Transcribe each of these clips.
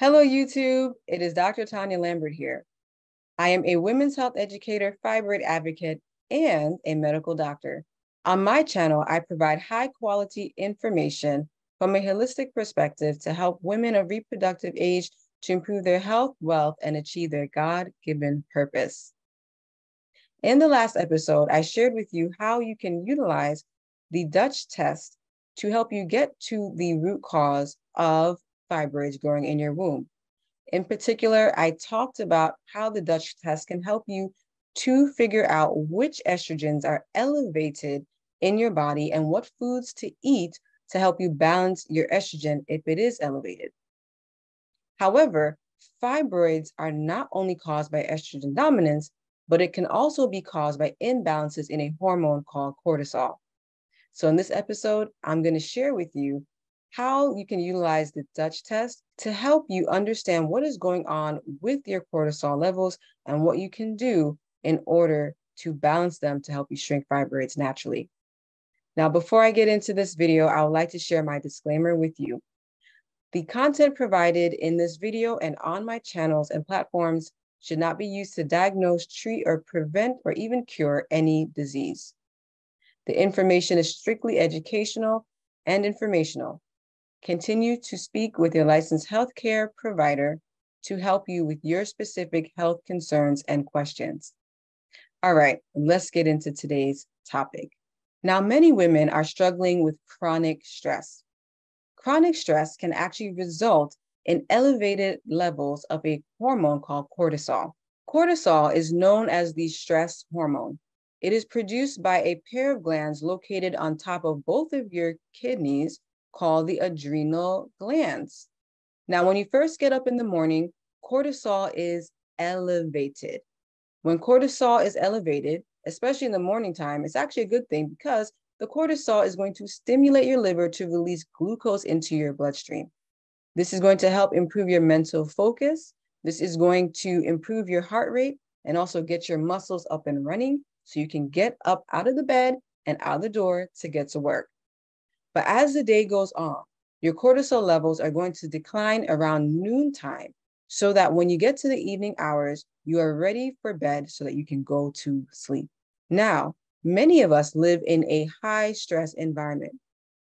Hello, YouTube. It is Dr. Tanya Lambert here. I am a women's health educator, fibroid advocate, and a medical doctor. On my channel, I provide high-quality information from a holistic perspective to help women of reproductive age to improve their health, wealth, and achieve their God-given purpose. In the last episode, I shared with you how you can utilize the Dutch test to help you get to the root cause of fibroids growing in your womb. In particular, I talked about how the Dutch test can help you to figure out which estrogens are elevated in your body and what foods to eat to help you balance your estrogen if it is elevated. However, fibroids are not only caused by estrogen dominance, but it can also be caused by imbalances in a hormone called cortisol. So in this episode, I'm going to share with you how you can utilize the Dutch test to help you understand what is going on with your cortisol levels and what you can do in order to balance them to help you shrink fibroids naturally. Now, before I get into this video, I would like to share my disclaimer with you. The content provided in this video and on my channels and platforms should not be used to diagnose, treat, or prevent, or even cure any disease. The information is strictly educational and informational. Continue to speak with your licensed healthcare provider to help you with your specific health concerns and questions. All right, let's get into today's topic. Now, many women are struggling with chronic stress. Chronic stress can actually result in elevated levels of a hormone called cortisol. Cortisol is known as the stress hormone. It is produced by a pair of glands located on top of both of your kidneys called the adrenal glands. Now, when you first get up in the morning, cortisol is elevated. When cortisol is elevated, especially in the morning time, it's actually a good thing because the cortisol is going to stimulate your liver to release glucose into your bloodstream. This is going to help improve your mental focus. This is going to improve your heart rate and also get your muscles up and running so you can get up out of the bed and out the door to get to work. But as the day goes on, your cortisol levels are going to decline around noontime so that when you get to the evening hours, you are ready for bed so that you can go to sleep. Now, many of us live in a high stress environment.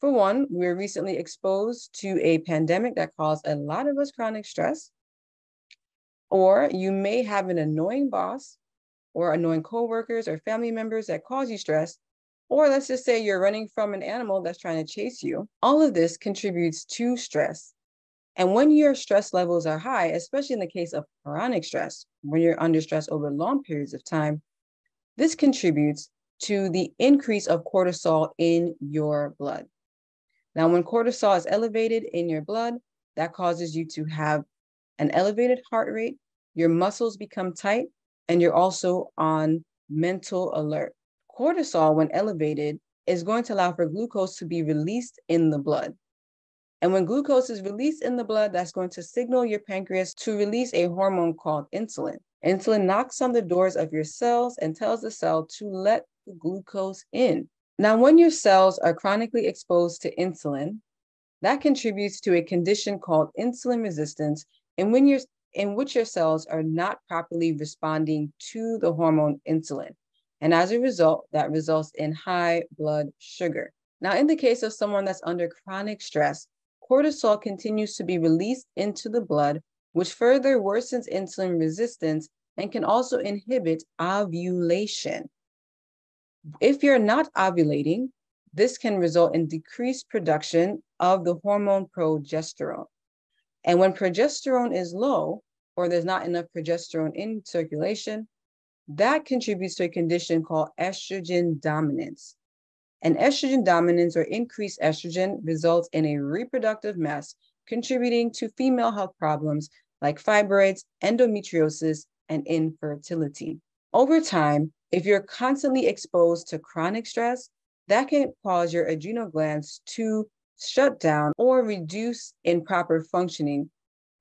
For one, we were recently exposed to a pandemic that caused a lot of us chronic stress. Or you may have an annoying boss or annoying coworkers or family members that cause you stress. Or let's just say you're running from an animal that's trying to chase you. All of this contributes to stress. And when your stress levels are high, especially in the case of chronic stress, when you're under stress over long periods of time, this contributes to the increase of cortisol in your blood. Now, when cortisol is elevated in your blood, that causes you to have an elevated heart rate, your muscles become tight, and you're also on mental alert. Cortisol, when elevated, is going to allow for glucose to be released in the blood. And when glucose is released in the blood, that's going to signal your pancreas to release a hormone called insulin. Insulin knocks on the doors of your cells and tells the cell to let the glucose in. Now, when your cells are chronically exposed to insulin, that contributes to a condition called insulin resistance, in which your cells are not properly responding to the hormone insulin. And as a result, that results in high blood sugar. Now, in the case of someone that's under chronic stress, cortisol continues to be released into the blood, which further worsens insulin resistance and can also inhibit ovulation. If you're not ovulating, this can result in decreased production of the hormone progesterone. And when progesterone is low, or there's not enough progesterone in circulation, that contributes to a condition called estrogen dominance. And estrogen dominance or increased estrogen results in a reproductive mess, contributing to female health problems like fibroids, endometriosis, and infertility. Over time, if you're constantly exposed to chronic stress, that can cause your adrenal glands to shut down or reduce in proper functioning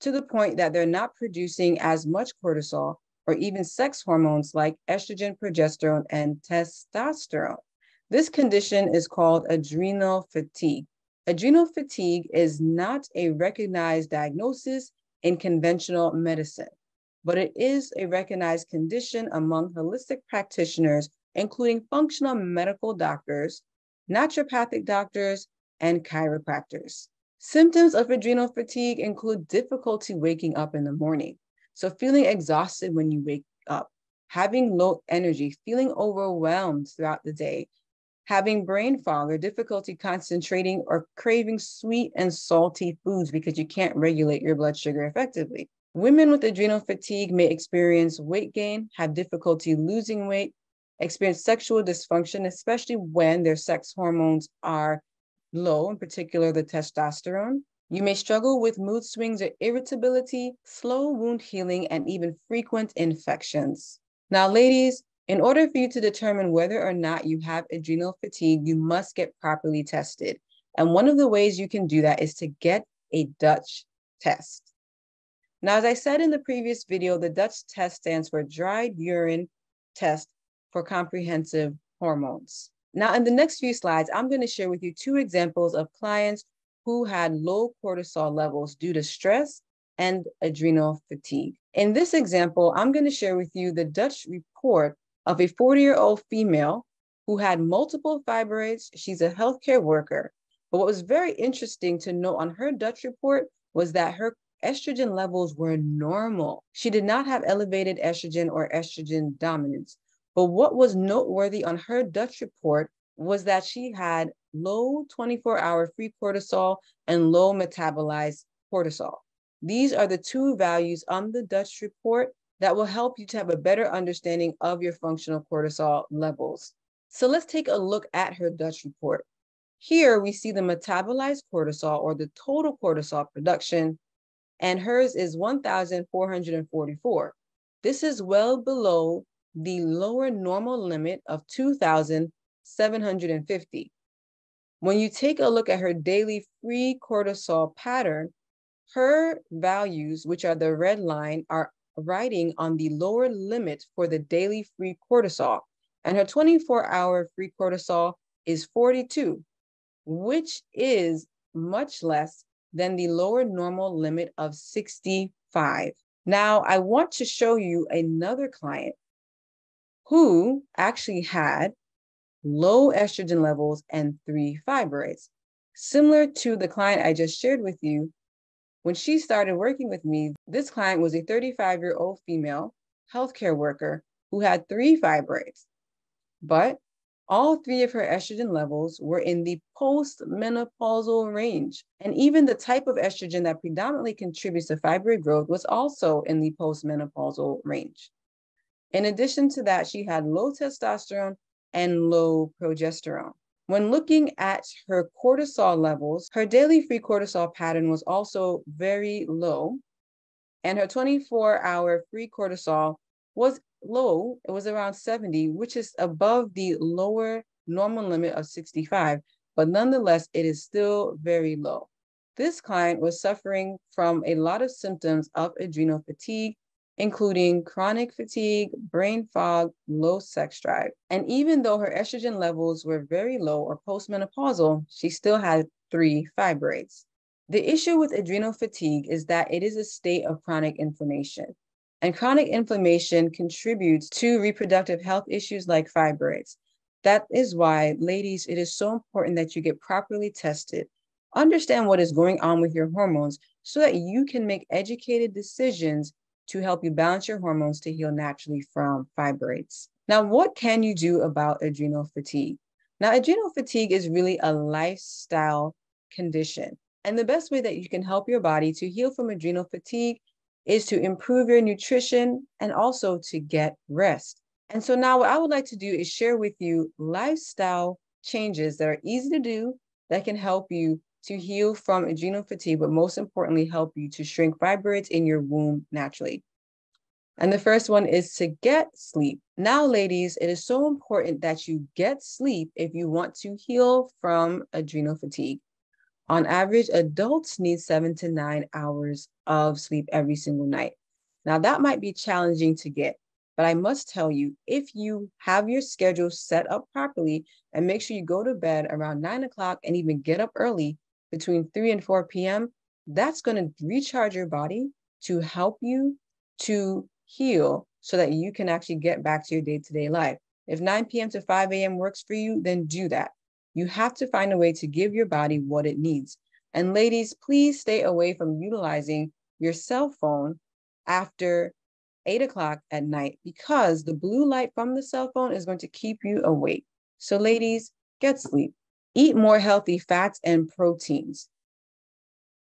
to the point that they're not producing as much cortisol or even sex hormones like estrogen, progesterone, and testosterone. This condition is called adrenal fatigue. Adrenal fatigue is not a recognized diagnosis in conventional medicine, but it is a recognized condition among holistic practitioners, including functional medical doctors, naturopathic doctors, and chiropractors. Symptoms of adrenal fatigue include difficulty waking up in the morning, so feeling exhausted when you wake up, having low energy, feeling overwhelmed throughout the day, having brain fog or difficulty concentrating, or craving sweet and salty foods because you can't regulate your blood sugar effectively. Women with adrenal fatigue may experience weight gain, have difficulty losing weight, experience sexual dysfunction, especially when their sex hormones are low, in particular the testosterone. You may struggle with mood swings or irritability, slow wound healing, and even frequent infections. Now, ladies, in order for you to determine whether or not you have adrenal fatigue, you must get properly tested. And one of the ways you can do that is to get a Dutch test. Now, as I said in the previous video, the Dutch test stands for Dried Urine Test for Comprehensive Hormones. Now, in the next few slides, I'm going to share with you 2 examples of clients who had low cortisol levels due to stress and adrenal fatigue. In this example, I'm going to share with you the Dutch report of a 40-year-old female who had multiple fibroids. She's a healthcare worker. But what was very interesting to note on her Dutch report was that her estrogen levels were normal. She did not have elevated estrogen or estrogen dominance. But what was noteworthy on her Dutch report was that she had low 24-hour free cortisol and low metabolized cortisol. These are the 2 values on the Dutch report that will help you to have a better understanding of your functional cortisol levels. So let's take a look at her Dutch report. Here we see the metabolized cortisol, or the total cortisol production, and hers is 1,444. This is well below the lower normal limit of 2,750. When you take a look at her daily free cortisol pattern, her values, which are the red line, are riding on the lower limit for the daily free cortisol. And her 24-hour free cortisol is 42, which is much less than the lower normal limit of 65. Now, I want to show you another client who actually had low estrogen levels and 3 fibroids. Similar to the client I just shared with you, when she started working with me, this client was a 35-year-old female healthcare worker who had 3 fibroids. But all 3 of her estrogen levels were in the postmenopausal range. And even the type of estrogen that predominantly contributes to fibroid growth was also in the postmenopausal range. In addition to that, she had low testosterone and low progesterone. When looking at her cortisol levels, her daily free cortisol pattern was also very low, and her 24-hour free cortisol was low. It was around 70, which is above the lower normal limit of 65, but nonetheless, it is still very low. This client was suffering from a lot of symptoms of adrenal fatigue, including chronic fatigue, brain fog, low sex drive. And even though her estrogen levels were very low or postmenopausal, she still had 3 fibroids. The issue with adrenal fatigue is that it is a state of chronic inflammation. And chronic inflammation contributes to reproductive health issues like fibroids. That is why, ladies, it is so important that you get properly tested. Understand what is going on with your hormones so that you can make educated decisions to help you balance your hormones to heal naturally from fibroids. Now, what can you do about adrenal fatigue? Now, adrenal fatigue is really a lifestyle condition. And the best way that you can help your body to heal from adrenal fatigue is to improve your nutrition and also to get rest. And so now what I would like to do is share with you lifestyle changes that are easy to do that can help you to heal from adrenal fatigue, but most importantly, help you to shrink fibroids in your womb naturally. And the first one is to get sleep. Now, ladies, it is so important that you get sleep if you want to heal from adrenal fatigue. On average, adults need 7 to 9 hours of sleep every single night. Now, that might be challenging to get, but I must tell you, if you have your schedule set up properly and make sure you go to bed around 9 o'clock and even get up early between 3 and 4 p.m., that's going to recharge your body to help you to heal so that you can actually get back to your day-to-day life. If 9 p.m. to 5 a.m. works for you, then do that. You have to find a way to give your body what it needs. And ladies, please stay away from utilizing your cell phone after 8 o'clock at night, because the blue light from the cell phone is going to keep you awake. So ladies, get sleep. Eat more healthy fats and proteins.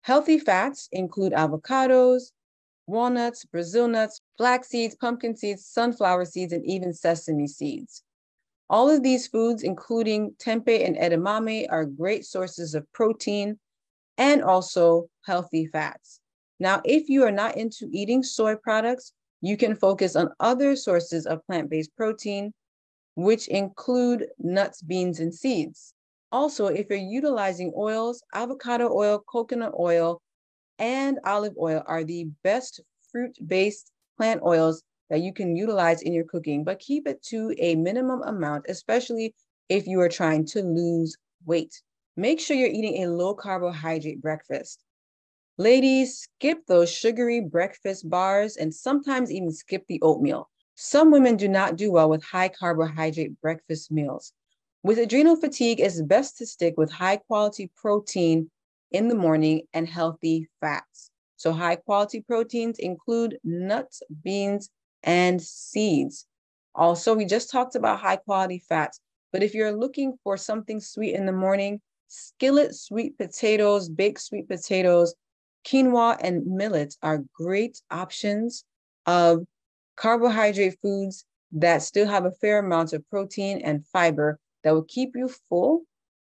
Healthy fats include avocados, walnuts, Brazil nuts, flax seeds, pumpkin seeds, sunflower seeds, and even sesame seeds. All of these foods, including tempeh and edamame, are great sources of protein and also healthy fats. Now, if you are not into eating soy products, you can focus on other sources of plant-based protein, which include nuts, beans, and seeds. Also, if you're utilizing oils, avocado oil, coconut oil, and olive oil are the best fruit-based plant oils that you can utilize in your cooking, but keep it to a minimum amount, especially if you are trying to lose weight. Make sure you're eating a low carbohydrate breakfast. Ladies, skip those sugary breakfast bars and sometimes even skip the oatmeal. Some women do not do well with high carbohydrate breakfast meals. With adrenal fatigue, it's best to stick with high quality protein in the morning and healthy fats. So high quality proteins include nuts, beans, and seeds. Also, we just talked about high quality fats, but if you're looking for something sweet in the morning, skillet sweet potatoes, baked sweet potatoes, quinoa, and millets are great options of carbohydrate foods that still have a fair amount of protein and fiber that will keep you full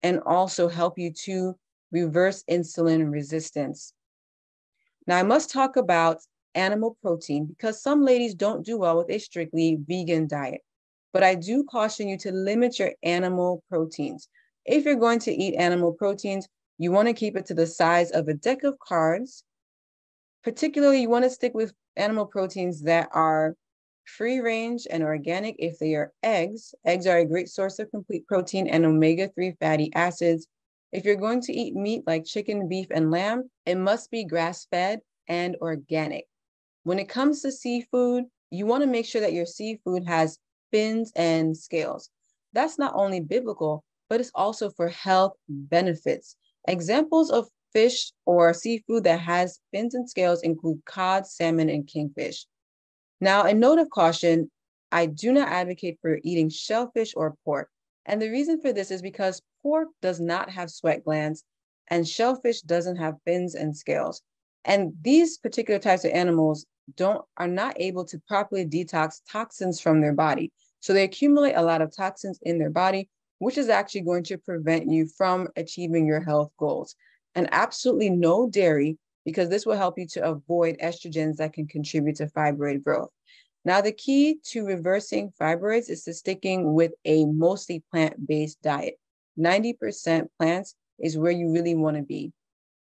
and also help you to reverse insulin resistance. Now, I must talk about animal protein because some ladies don't do well with a strictly vegan diet, but I do caution you to limit your animal proteins. If you're going to eat animal proteins, you want to keep it to the size of a deck of cards. Particularly, you want to stick with animal proteins that are free range and organic. If they are eggs, eggs are a great source of complete protein and omega-3 fatty acids. If you're going to eat meat like chicken, beef, and lamb, it must be grass-fed and organic. When it comes to seafood, you want to make sure that your seafood has fins and scales. That's not only biblical, but it's also for health benefits. Examples of fish or seafood that has fins and scales include cod, salmon, and kingfish. Now, a note of caution, I do not advocate for eating shellfish or pork. And the reason for this is because pork does not have sweat glands and shellfish doesn't have fins and scales. And these particular types of animals are not able to properly detox toxins from their body. So they accumulate a lot of toxins in their body, which is actually going to prevent you from achieving your health goals. And absolutely no dairy, because this will help you to avoid estrogens that can contribute to fibroid growth. Now, the key to reversing fibroids is to sticking with a mostly plant-based diet. 90% plants is where you really want to be.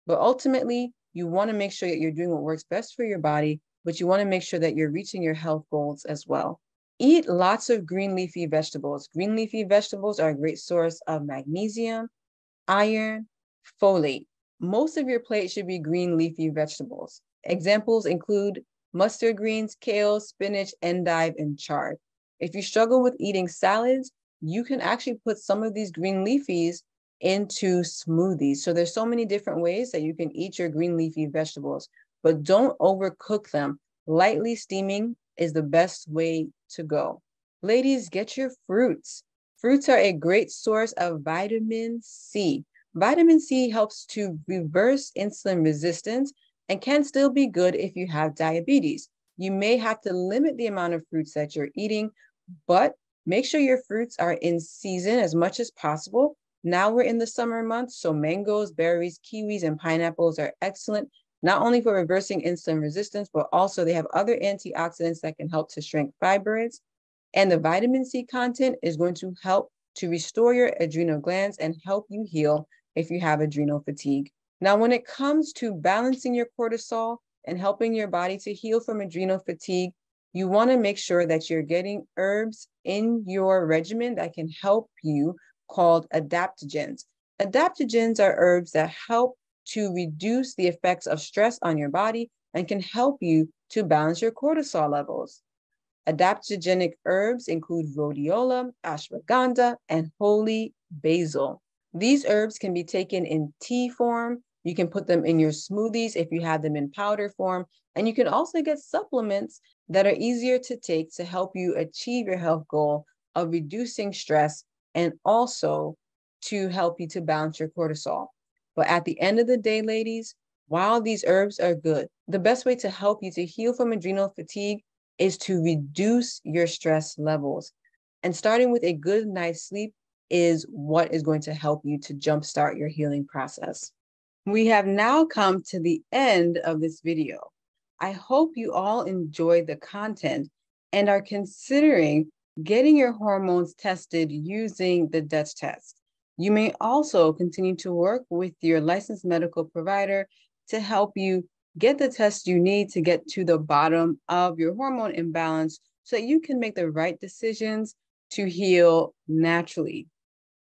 But ultimately, you want to make sure that you're doing what works best for your body, but you want to make sure that you're reaching your health goals as well. Eat lots of green leafy vegetables. Green leafy vegetables are a great source of magnesium, iron, folate. Most of your plate should be green leafy vegetables. Examples include mustard greens, kale, spinach, endive, and chard. If you struggle with eating salads, you can actually put some of these green leafies into smoothies. So there's so many different ways that you can eat your green leafy vegetables, but don't overcook them. Lightly steaming is the best way to go. Ladies, get your fruits. Fruits are a great source of vitamin C. Vitamin C helps to reverse insulin resistance and can still be good if you have diabetes. You may have to limit the amount of fruits that you're eating, but make sure your fruits are in season as much as possible. Now we're in the summer months, so mangoes, berries, kiwis, and pineapples are excellent, not only for reversing insulin resistance, but also they have other antioxidants that can help to shrink fibroids. And the vitamin C content is going to help to restore your adrenal glands and help you heal if you have adrenal fatigue. Now, when it comes to balancing your cortisol and helping your body to heal from adrenal fatigue, you want to make sure that you're getting herbs in your regimen that can help you, called adaptogens. Adaptogens are herbs that help to reduce the effects of stress on your body and can help you to balance your cortisol levels. Adaptogenic herbs include rhodiola, ashwagandha, and holy basil. These herbs can be taken in tea form. You can put them in your smoothies if you have them in powder form, and you can also get supplements that are easier to take to help you achieve your health goal of reducing stress and also to help you to balance your cortisol. But at the end of the day, ladies, while these herbs are good, the best way to help you to heal from adrenal fatigue is to reduce your stress levels. And starting with a good night's sleep is what is going to help you to jumpstart your healing process. We have now come to the end of this video. I hope you all enjoyed the content and are considering getting your hormones tested using the Dutch test. You may also continue to work with your licensed medical provider to help you get the test you need to get to the bottom of your hormone imbalance so that you can make the right decisions to heal naturally.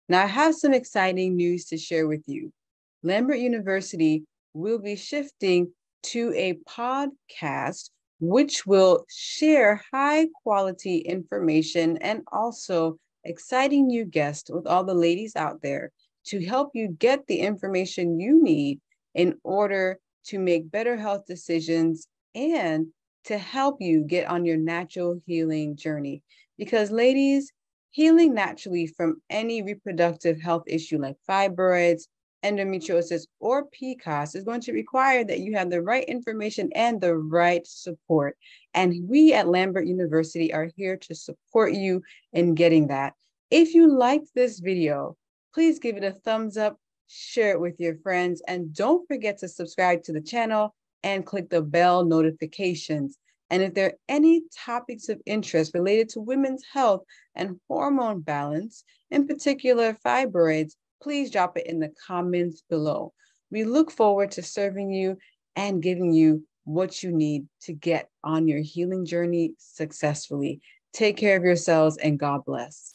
Now, I have some exciting news to share with you. Lambert University will be shifting to a podcast which will share high quality information and also exciting new guests with all the ladies out there to help you get the information you need in order to make better health decisions and to help you get on your natural healing journey. Because ladies, healing naturally from any reproductive health issue like fibroids, endometriosis, or PCOS is going to require that you have the right information and the right support. And we at Lambert University are here to support you in getting that. If you liked this video, please give it a thumbs up, share it with your friends, and don't forget to subscribe to the channel and click the bell notifications. And if there are any topics of interest related to women's health and hormone balance, in particular fibroids, please drop it in the comments below. We look forward to serving you and giving you what you need to get on your healing journey successfully. Take care of yourselves and God bless.